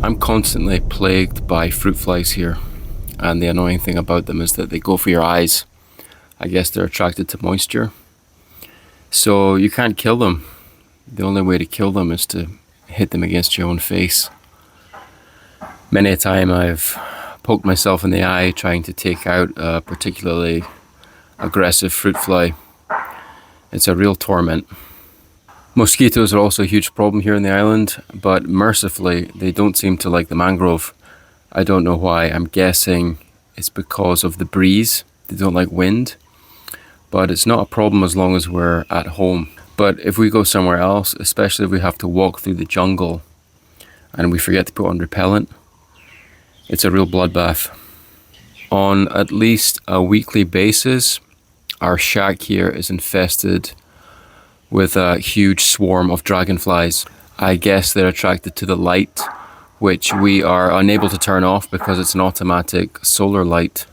I'm constantly plagued by fruit flies here, and the annoying thing about them is that they go for your eyes. I guess they're attracted to moisture. So you can't kill them. The only way to kill them is to hit them against your own face. Many a time I've poked myself in the eye trying to take out a particularly aggressive fruit fly. It's a real torment. Mosquitoes are also a huge problem here on the island, but mercifully they don't seem to like the mangrove. I don't know why. I'm guessing it's because of the breeze. They don't like wind, but it's not a problem as long as we're at home. But if we go somewhere else, especially if we have to walk through the jungle and we forget to put on repellent, it's a real bloodbath. On at least a weekly basis, our shack here is infested with a huge swarm of dragonflies. I guess they're attracted to the light, which we are unable to turn off because it's an automatic solar light.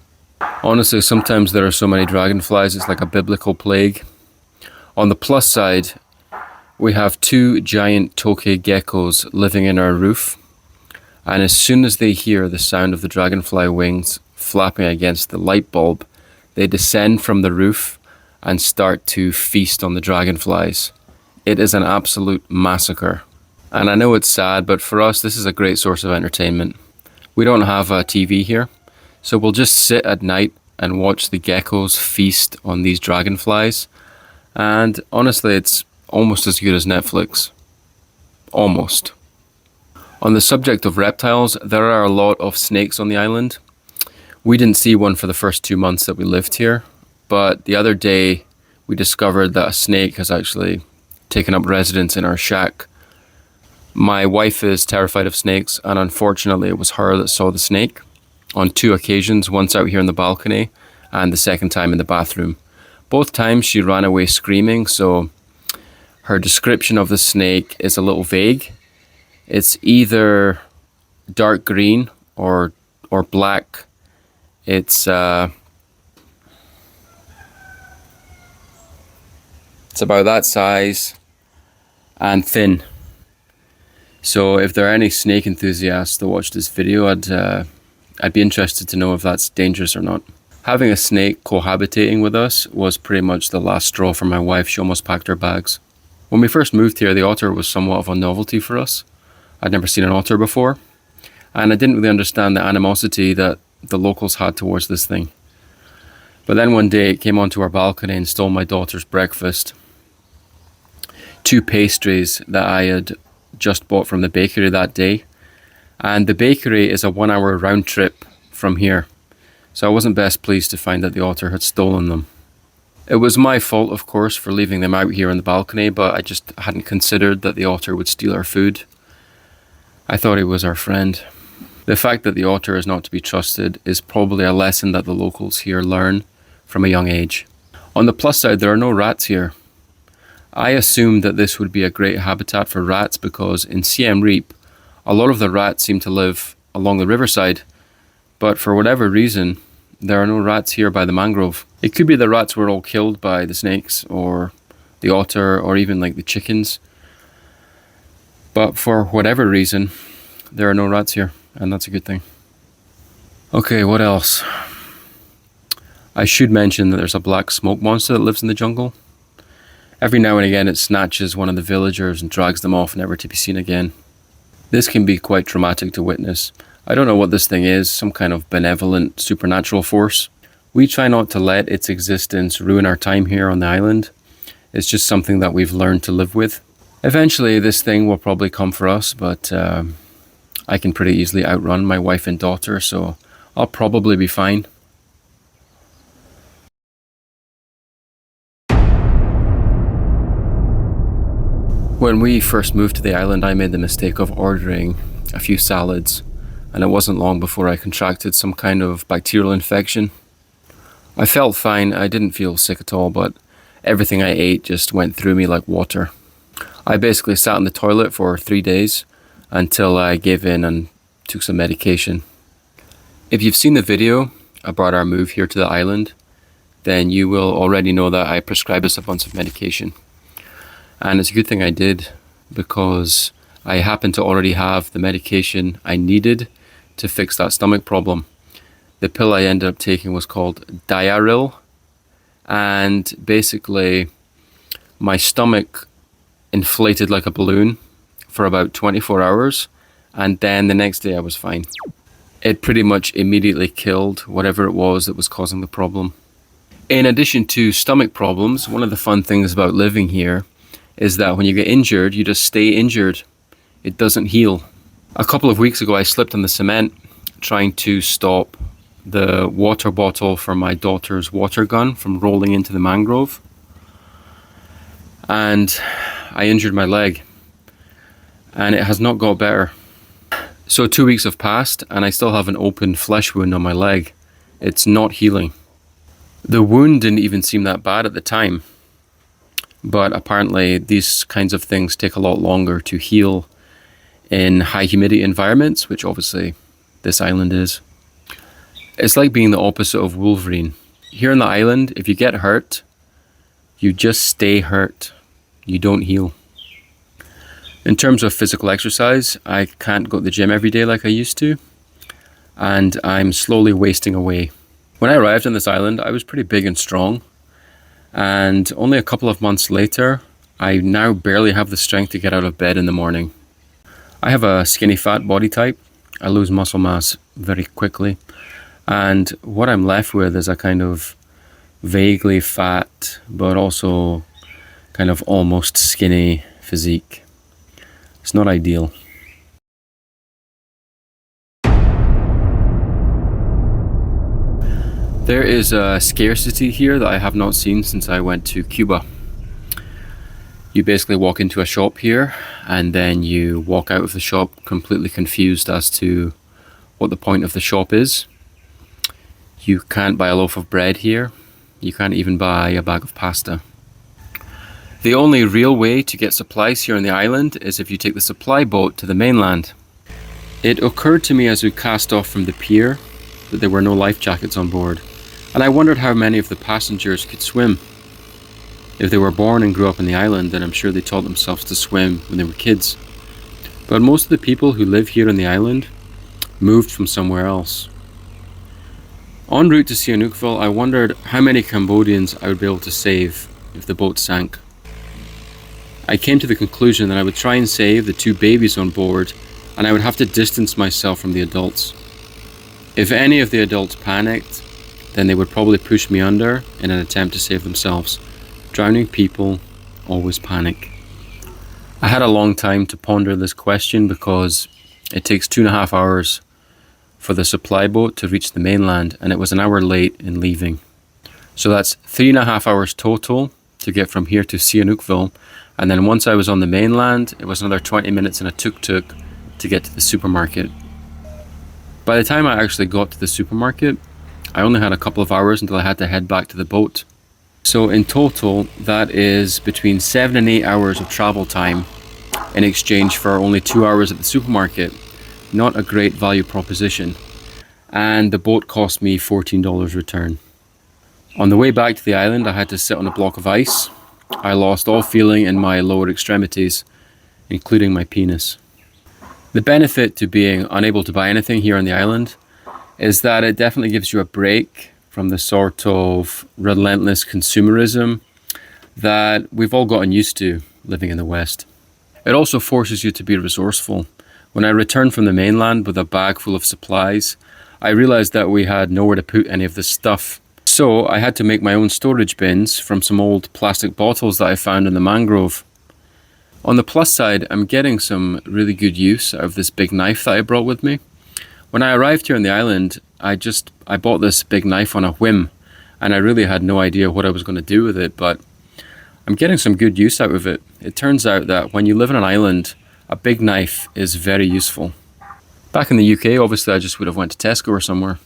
Honestly, sometimes there are so many dragonflies, it's like a biblical plague. On the plus side, we have two giant tokay geckos living in our roof, and as soon as they hear the sound of the dragonfly wings flapping against the light bulb, they descend from the roof and start to feast on the dragonflies. It is an absolute massacre. And I know it's sad, but for us, this is a great source of entertainment. We don't have a TV here, so we'll just sit at night and watch the geckos feast on these dragonflies. And honestly, it's almost as good as Netflix. Almost. On the subject of reptiles, there are a lot of snakes on the island. We didn't see one for the first 2 months that we lived here, but the other day we discovered that a snake has actually taken up residence in our shack. My wife is terrified of snakes, and unfortunately it was her that saw the snake on 2 occasions, once out here in the balcony and the second time in the bathroom. Both times she ran away screaming, so her description of the snake is a little vague. It's either dark green or black. It's about that size and thin. So if there are any snake enthusiasts that watch this video, I'd be interested to know if that's dangerous or not. Having a snake cohabitating with us was pretty much the last straw for my wife. She almost packed her bags. When we first moved here, the otter was somewhat of a novelty for us. I'd never seen an otter before, and I didn't really understand the animosity that the locals had towards this thing. But then one day it came onto our balcony and stole my daughter's breakfast. 2 pastries that I had just bought from the bakery that day. And the bakery is a 1-hour round trip from here. So I wasn't best pleased to find that the otter had stolen them. It was my fault, of course, for leaving them out here on the balcony, but I just hadn't considered that the otter would steal our food. I thought he was our friend. The fact that the otter is not to be trusted is probably a lesson that the locals here learn from a young age. On the plus side, there are no rats here. I assumed that this would be a great habitat for rats because in Siem Reap, a lot of the rats seem to live along the riverside, but for whatever reason, there are no rats here by the mangrove. It could be the rats were all killed by the snakes or the otter or even like the chickens. But for whatever reason, there are no rats here, and that's a good thing. Okay, what else? I should mention that there's a black smoke monster that lives in the jungle. Every now and again it snatches one of the villagers and drags them off, never to be seen again. This can be quite traumatic to witness. I don't know what this thing is, some kind of benevolent supernatural force. We try not to let its existence ruin our time here on the island. It's just something that we've learned to live with. Eventually this thing will probably come for us, but I can pretty easily outrun my wife and daughter, so I'll probably be fine. When we first moved to the island, I made the mistake of ordering a few salads, and it wasn't long before I contracted some kind of bacterial infection. I felt fine, I didn't feel sick at all, but everything I ate just went through me like water. I basically sat in the toilet for 3 days until I gave in and took some medication. If you've seen the video about our move here to the island, then you will already know that I prescribed us a bunch of medication. And it's a good thing I did, because I happened to already have the medication I needed to fix that stomach problem. The pill I ended up taking was called Diaril, and basically my stomach inflated like a balloon for about 24 hours, and then the next day I was fine. It pretty much immediately killed whatever it was that was causing the problem. In addition to stomach problems, one of the fun things about living here is that when you get injured, you just stay injured. It doesn't heal. A couple of weeks ago, I slipped on the cement trying to stop the water bottle for my daughter's water gun from rolling into the mangrove. And I injured my leg. And it has not got better. So 2 weeks have passed and I still have an open flesh wound on my leg. It's not healing. The wound didn't even seem that bad at the time. But apparently these kinds of things take a lot longer to heal in high humidity environments, which obviously this island is. It's like being the opposite of Wolverine. Here on the island, if you get hurt, you just stay hurt. You don't heal. In terms of physical exercise, I can't go to the gym every day like I used to, and I'm slowly wasting away. When I arrived on this island, I was pretty big and strong, and only a couple of months later, I now barely have the strength to get out of bed in the morning. I have a skinny fat body type. I lose muscle mass very quickly, and what I'm left with is a kind of vaguely fat, but also kind of almost skinny physique. It's not ideal. There is a scarcity here that I have not seen since I went to Cuba. You basically walk into a shop here and then you walk out of the shop completely confused as to what the point of the shop is. You can't buy a loaf of bread here. You can't even buy a bag of pasta. The only real way to get supplies here on the island is if you take the supply boat to the mainland. It occurred to me as we cast off from the pier that there were no life jackets on board, and I wondered how many of the passengers could swim. If they were born and grew up on the island, then I'm sure they taught themselves to swim when they were kids. But most of the people who live here on the island moved from somewhere else. En route to Sihanoukville, I wondered how many Cambodians I would be able to save if the boat sank. I came to the conclusion that I would try and save the 2 babies on board, and I would have to distance myself from the adults. If any of the adults panicked, then they would probably push me under in an attempt to save themselves. Drowning people always panic. I had a long time to ponder this question because it takes 2.5 hours for the supply boat to reach the mainland, and it was an hour late in leaving. So that's 3.5 hours total to get from here to Sihanoukville, and then once I was on the mainland, it was another 20 minutes in a tuk-tuk to get to the supermarket. By the time I actually got to the supermarket, I only had a couple of hours until I had to head back to the boat. So in total, that is between 7 and 8 hours of travel time in exchange for only 2 hours at the supermarket. Not a great value proposition. And the boat cost me $14 return. On the way back to the island, I had to sit on a block of ice. I lost all feeling in my lower extremities, including my penis. The benefit to being unable to buy anything here on the island is that it definitely gives you a break from the sort of relentless consumerism that we've all gotten used to living in the West. It also forces you to be resourceful. When I returned from the mainland with a bag full of supplies, I realized that we had nowhere to put any of this stuff. So I had to make my own storage bins from some old plastic bottles that I found in the mangrove. On the plus side, I'm getting some really good use out of this big knife that I brought with me. When I arrived here on the island, I bought this big knife on a whim, and I really had no idea what I was going to do with it, but I'm getting some good use out of it. It turns out that when you live on an island, a big knife is very useful. Back in the UK, obviously I just would have went to Tesco or somewhere.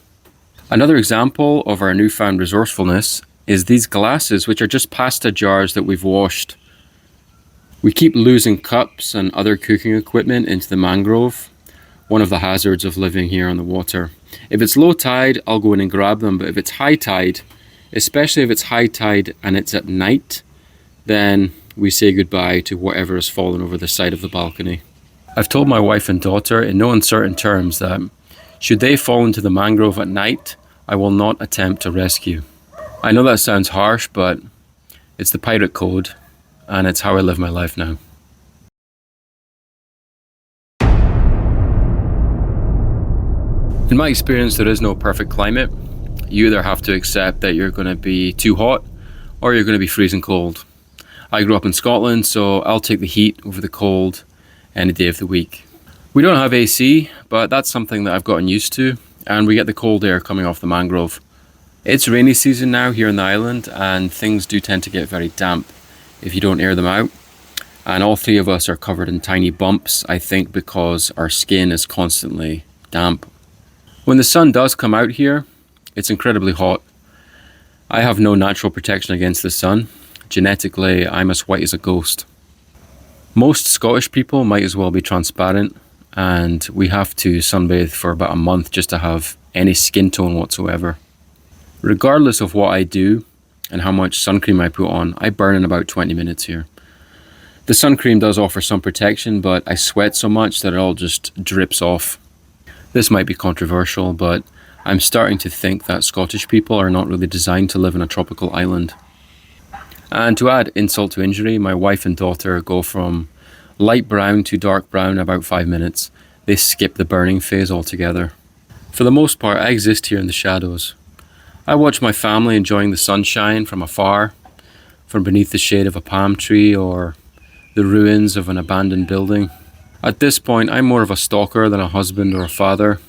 Another example of our newfound resourcefulness is these glasses, which are just pasta jars that we've washed. We keep losing cups and other cooking equipment into the mangrove, one of the hazards of living here on the water. If it's low tide, I'll go in and grab them, but if it's high tide, especially if it's high tide and it's at night, then we say goodbye to whatever has fallen over the side of the balcony. I've told my wife and daughter in no uncertain terms that should they fall into the mangrove at night, I will not attempt to rescue. I know that sounds harsh, but it's the pirate code, and it's how I live my life now. In my experience, there is no perfect climate. You either have to accept that you're going to be too hot or you're going to be freezing cold. I grew up in Scotland, so I'll take the heat over the cold any day of the week. We don't have AC, but that's something that I've gotten used to, and we get the cold air coming off the mangrove. It's rainy season now here on the island, and things do tend to get very damp if you don't air them out. And all three of us are covered in tiny bumps, I think because our skin is constantly damp. When the sun does come out here, it's incredibly hot. I have no natural protection against the sun. Genetically, I'm as white as a ghost. Most Scottish people might as well be transparent, and we have to sunbathe for about a month just to have any skin tone whatsoever. Regardless of what I do and how much sun cream I put on, I burn in about 20 minutes here. The sun cream does offer some protection, but I sweat so much that it all just drips off. This might be controversial, but I'm starting to think that Scottish people are not really designed to live in a tropical island. And to add insult to injury, my wife and daughter go from light brown to dark brown in about 5 minutes. They skip the burning phase altogether. For the most part, I exist here in the shadows. I watch my family enjoying the sunshine from afar, from beneath the shade of a palm tree or the ruins of an abandoned building. At this point, I'm more of a stalker than a husband or a father,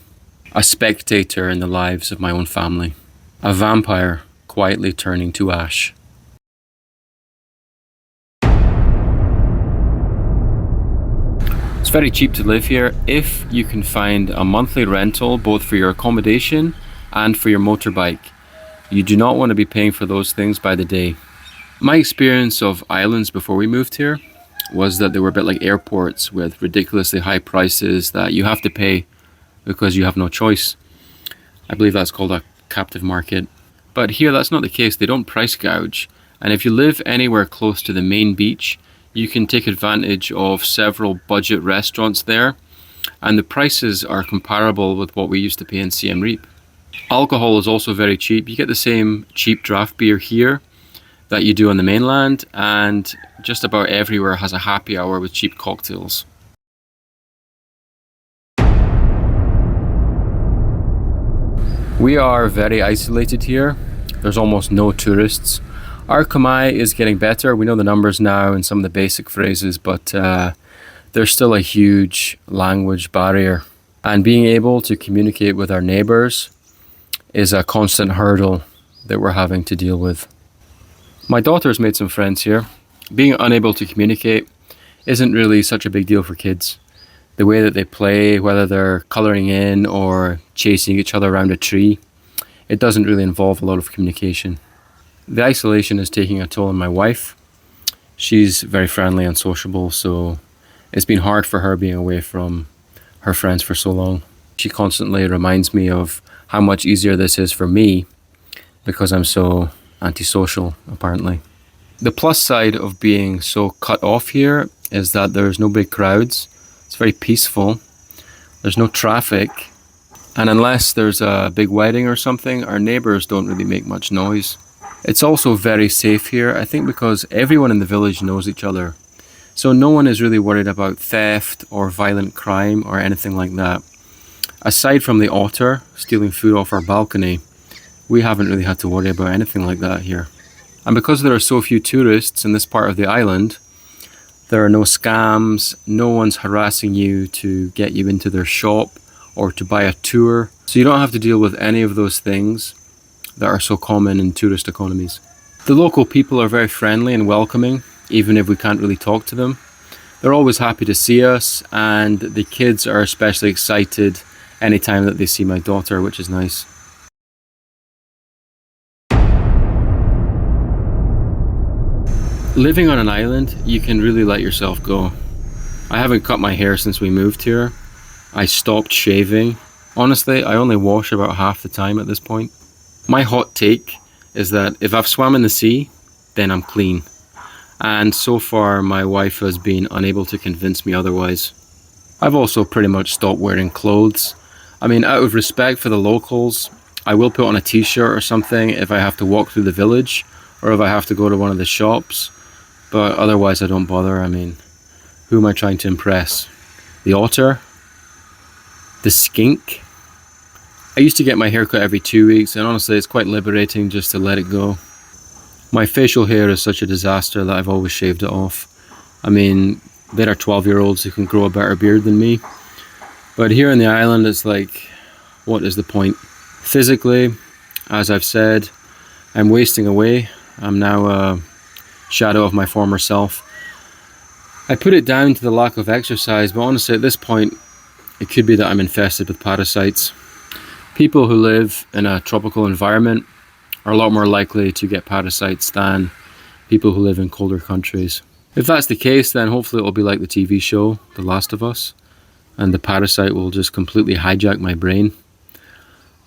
a spectator in the lives of my own family, a vampire quietly turning to ash. It's very cheap to live here if you can find a monthly rental both for your accommodation and for your motorbike. You do not want to be paying for those things by the day. My experience of islands before we moved here was that they were a bit like airports with ridiculously high prices that you have to pay because you have no choice. I believe that's called a captive market. But here that's not the case. They don't price gouge. And if you live anywhere close to the main beach, you can take advantage of several budget restaurants there. And the prices are comparable with what we used to pay in Siem Reap. Alcohol is also very cheap. You get the same cheap draft beer here that you do on the mainland, and just about everywhere has a happy hour with cheap cocktails. We are very isolated here. There's almost no tourists. Our Khmer is getting better. We know the numbers now and some of the basic phrases, but there's still a huge language barrier. And being able to communicate with our neighbors is a constant hurdle that we're having to deal with. My daughter's made some friends here. Being unable to communicate isn't really such a big deal for kids. The way that they play, whether they're colouring in or chasing each other around a tree, it doesn't really involve a lot of communication. The isolation is taking a toll on my wife. She's very friendly and sociable, so it's been hard for her being away from her friends for so long. She constantly reminds me of how much easier this is for me because I'm so antisocial, apparently. The plus side of being so cut off here is that there's no big crowds. It's very peaceful. There's no traffic. And unless there's a big wedding or something, our neighbors don't really make much noise. It's also very safe here, I think because everyone in the village knows each other. So no one is really worried about theft or violent crime or anything like that. Aside from the otter stealing food off our balcony, we haven't really had to worry about anything like that here. And because there are so few tourists in this part of the island, there are no scams, no one's harassing you to get you into their shop or to buy a tour. So you don't have to deal with any of those things that are so common in tourist economies. The local people are very friendly and welcoming, even if we can't really talk to them. They're always happy to see us, and the kids are especially excited anytime that they see my daughter, which is nice. Living on an island, you can really let yourself go. I haven't cut my hair since we moved here. I stopped shaving. Honestly, I only wash about half the time at this point. My hot take is that if I've swam in the sea, then I'm clean. And so far, my wife has been unable to convince me otherwise. I've also pretty much stopped wearing clothes. I mean, out of respect for the locals, I will put on a t-shirt or something if I have to walk through the village or if I have to go to one of the shops, but otherwise I don't bother. I mean, who am I trying to impress? The otter? The skink? I used to get my hair cut every 2 weeks, and honestly it's quite liberating just to let it go. My facial hair is such a disaster that I've always shaved it off. I mean, there are 12-year-olds who can grow a better beard than me, but here on the island it's like, what is the point? Physically, as I've said, I'm wasting away. I'm now a shadow of my former self. I put it down to the lack of exercise, but honestly at this point it could be that I'm infested with parasites. People who live in a tropical environment are a lot more likely to get parasites than people who live in colder countries. If that's the case, then hopefully it will be like the TV show, The Last of Us, and the parasite will just completely hijack my brain.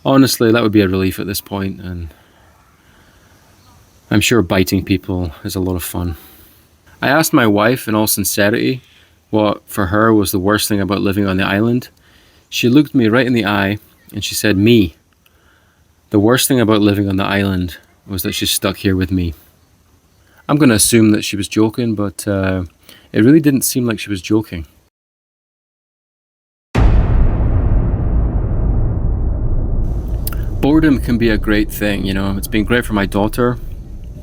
Honestly, that would be a relief at this point, and I'm sure biting people is a lot of fun. I asked my wife in all sincerity what for her was the worst thing about living on the island. She looked me right in the eye and she said, me. The worst thing about living on the island was that she's stuck here with me. I'm going to assume that she was joking, but it really didn't seem like she was joking. Boredom can be a great thing, you know. It's been great for my daughter.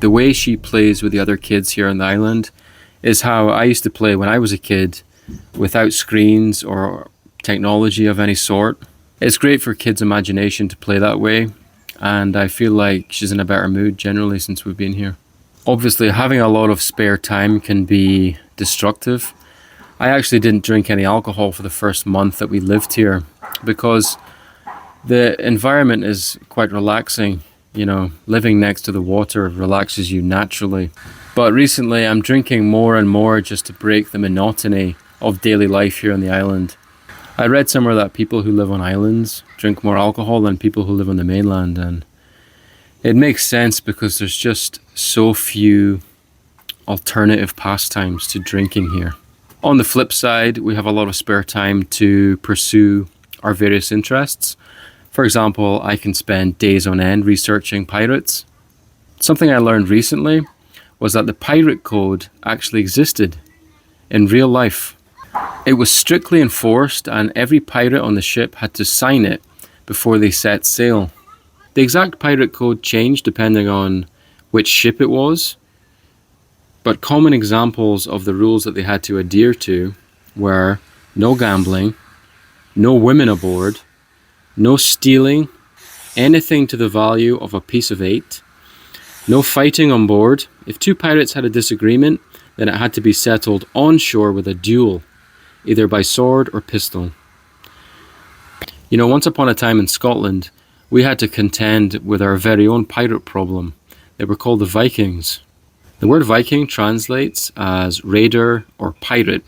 The way she plays with the other kids here on the island is how I used to play when I was a kid, without screens or technology of any sort. It's great for kids' imagination to play that way, and I feel like she's in a better mood generally since we've been here. Obviously, having a lot of spare time can be destructive. I actually didn't drink any alcohol for the first month that we lived here because the environment is quite relaxing. You know, living next to the water relaxes you naturally. But recently I'm drinking more and more just to break the monotony of daily life here on the island. I read somewhere that people who live on islands drink more alcohol than people who live on the mainland, and it makes sense because there's just so few alternative pastimes to drinking here. On the flip side, we have a lot of spare time to pursue our various interests. For example, I can spend days on end researching pirates. Something I learned recently was that the pirate code actually existed in real life. It was strictly enforced and every pirate on the ship had to sign it before they set sail. The exact pirate code changed depending on which ship it was, but common examples of the rules that they had to adhere to were no gambling, no women aboard, no stealing anything to the value of a piece of 8, no fighting on board. If two pirates had a disagreement, then it had to be settled on shore with a duel, either by sword or pistol. You know, once upon a time in Scotland, we had to contend with our very own pirate problem. They were called the Vikings. The word Viking translates as raider or pirate,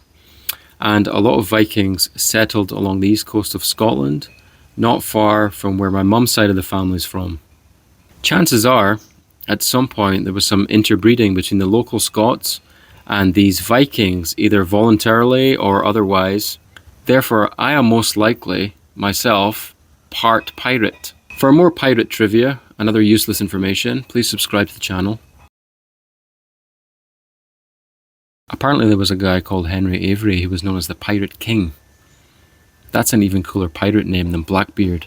and a lot of Vikings settled along the east coast of Scotland, not far from where my mum's side of the family is from. Chances are, at some point there was some interbreeding between the local Scots and these Vikings, either voluntarily or otherwise. Therefore, I am most likely, myself, part pirate. For more pirate trivia and other useless information, please subscribe to the channel. Apparently there was a guy called Henry Avery who was known as the Pirate King. That's an even cooler pirate name than Blackbeard.